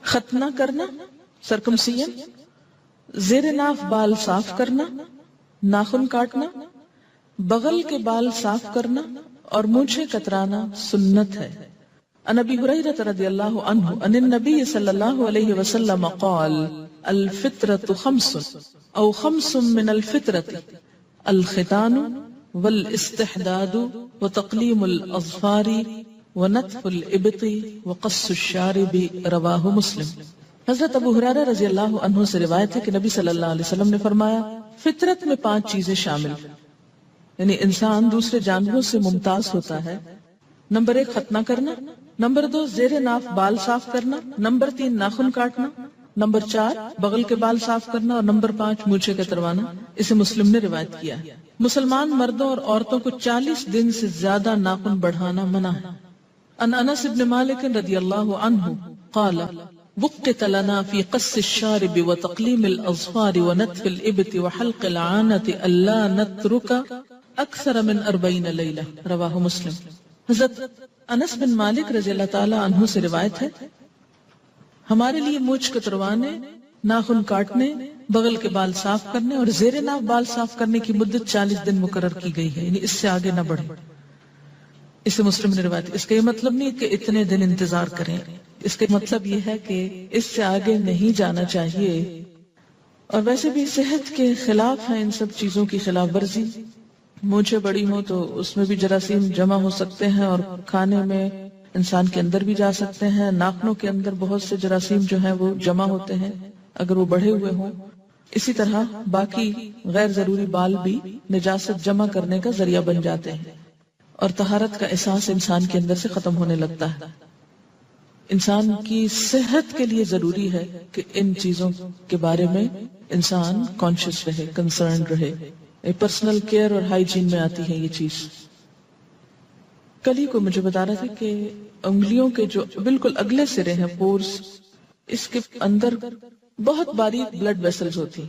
ختنہ کرنا سرکمسیشن، زیر ناف بال صاف کرنا، ناخن کاٹنا، بغل کے بال صاف کرنا اور مونچھیں کترانا سنت ہے۔ عن ابی ہریرہ رضی اللہ عنہ عن النبی صلی اللہ علیہ وسلم قال الفطرۃ خمس او خمس من الفطرۃ الختان والاستحداد وتقلیم الاظفار ونتف الابط وقص الشارب رواہ مسلم۔ حضرت ابو ہریرہ رضی اللہ عنہ سے روایت ہے کہ نبی صلی اللہ علیہ وسلم نے فرمایا فطرت میں 5 چیزیں شامل، یعنی انسان دوسرے جانوروں سے ممتاز ہوتا ہے۔ نمبر 1 ختنہ کرنا، نمبر 2 زیر ناف بال صاف کرنا، نمبر 3 ناخن کاٹنا، نمبر 4 بغل کے بال صاف کرنا اور نمبر 5 مونچھیں کتروانا۔ اسے مسلم نے روایت کیا ہے۔ مسلمان مردوں اور عورتوں کو 40 دن سے زیادہ ناخن بڑھانا منع ہے۔ عن انس بن مالک رضی اللہ عنہ قال وقت لنا في قص الشارب وتقليم الأظفار ونتف الإبط وحلق العانة ألا نترك أكثر من 40 ليلة رواہ مسلم۔ حضرت انس بن مالک رضی اللہ تعالی عنہ سے روایت ہے ہمارے لیے مونچھ کتروانے، ناخن کاٹنے، بغل کے بال صاف کرنے اور زیر ناف بال صاف کرنے کی مدت 40 دن مقرر کی گئی ہے، یعنی اس سے آگے نہ بڑھے۔ اسے مسلم نے روایت۔ اس کا یہ مطلب نہیں کہ اتنے دن انتظار کریں، اس کا مطلب یہ ہے کہ اس سے آگے نہیں جانا چاہیے۔ اور ویسے بھی صحت کے خلاف ہے ان سب چیزوں کی خلاف ورزی۔ مونچھیں بڑی ہوں تو اس میں بھی جراثیم جمع ہو سکتے ہیں اور کھانے میں انسان کے اندر بھی جا سکتے ہیں۔ ناخنوں کے اندر بہت سے جراثیم جو ہیں وہ جمع ہوتے ہیں اگر وہ بڑھے ہوئے ہوں۔ اسی طرح باقی غیر ضروری بال بھی نجاست جمع کرنے کا ذریعہ بن جاتے ہیں اور طہارت کا احساس انسان کے اندر سے ختم ہونے لگتا ہے۔ انسان کی صحت کے لیے ضروری ہے کہ ان چیزوں کے بارے میں انسان کانشیس رہے، کنسرن رہے۔ پرسنل کیئر اور ہائیجین میں آتی ہے یہ چیز۔ کل ہی کو مجھے بتا رہا تھا کہ انگلیوں کے جو بالکل اگلے سرے ہیں پورس، اس کے اندر بہت باریک بلڈ ویسلز ہوتی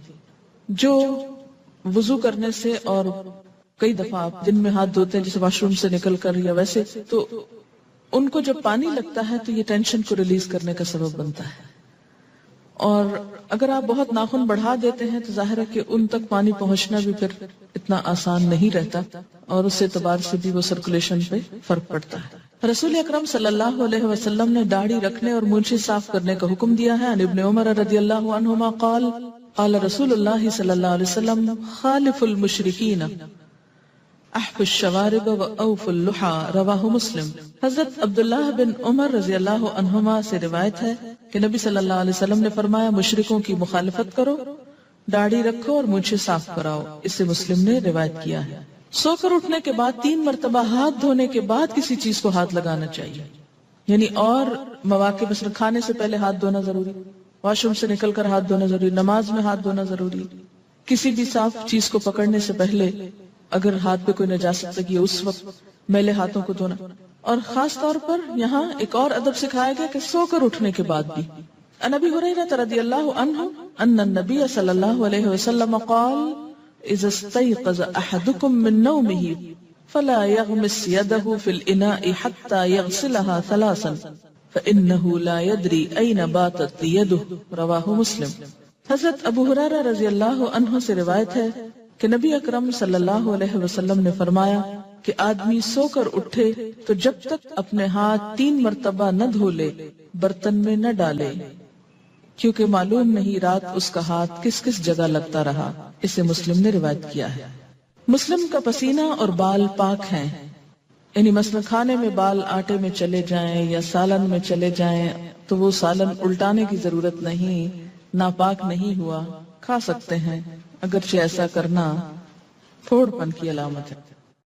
جو وضو کرنے سے اور کئی دفعہ آپ دن میں ہاتھ دھوتے ہیں جیسے واش روم سے نکل کر یا ویسے، تو ان کو جب پانی لگتا ہے تو یہ ٹینشن کو ریلیز کرنے کا سبب بنتا ہے۔ اور اگر آپ بہت ناخن بڑھا دیتے ہیں تو ظاہر ہے کہ ان تک پانی پہنچنا بھی پھر اتنا آسان نہیں رہتا اور اس اعتبار سے بھی وہ سرکولیشن پہ فرق پڑتا ہے۔ رسول اکرم صلی اللہ علیہ وسلم نے داڑھی رکھنے اور مونچھیں صاف کرنے کا حکم دیا ہے۔ عن ابن عمر رضی اللہ عنہما قال قال رسول اللہ صلی اللہ علیہ وسلم خالف المشرکین احف الشوارب و اوف اللحى رواہ مسلم۔ حضرت عبداللہ بن عمر رضی اللہ عنہما سے روایت ہے کہ نبی صلی اللہ علیہ وسلم نے فرمایا مشرکوں کی مخالفت کرو، داڑھی رکھو اور مونچھیں صاف کراؤ۔ اسے مسلم نے روایت کیا ہے۔ سو کر اٹھنے کے بعد 3 مرتبہ ہاتھ دھونے کے بعد کسی چیز کو ہاتھ لگانا چاہیے، یعنی اور مواقع مثلا کھانے سے پہلے ہاتھ دھونا ضروری، واش روم سے نکل کر ہاتھ دھونا ضروری، نماز میں ہاتھ دھونا ضروری، کسی بھی صاف چیز کو پکڑنے سے پہلے اگر ہاتھ پہ کوئی نجاست لگی ہے اس وقت میلے ہاتھوں کو دھونا۔ اور خاص طور پر یہاں ایک اور ادب سکھایا گیا کہ سو کر اٹھنے کے بعد بھی۔ عن ابی ہریرہ رضی اللہ عنہ ان النبی صلی اللہ علیہ وسلم قال اذا استيقظ احدكم من نومه فلا يغمس يده في الاناء حتى يغسلها 3 فانه لا يدري اين باتت يده رواہ مسلم۔ حضرت ابو ہریرہ رضی اللہ عنہ سے روایت ہے کہ نبی اکرم صلی اللہ علیہ وسلم نے فرمایا کہ آدمی سو کر اٹھے تو جب تک اپنے ہاتھ 3 مرتبہ نہ دھو لے برتن میں نہ ڈالے، کیونکہ معلوم نہیں رات اس کا ہاتھ کس کس جگہ لگتا رہا۔ اسے مسلم نے روایت کیا ہے۔ مسلم کا پسینہ اور بال پاک ہیں، یعنی مثلا کھانے میں بال آٹے میں چلے جائیں یا سالن میں چلے جائیں تو وہ سالن الٹانے کی ضرورت نہیں، ناپاک نہیں ہوا، کھا سکتے ہیں، اگرچہ ایسا کرنا تھوڑ پن کی علامت ہے۔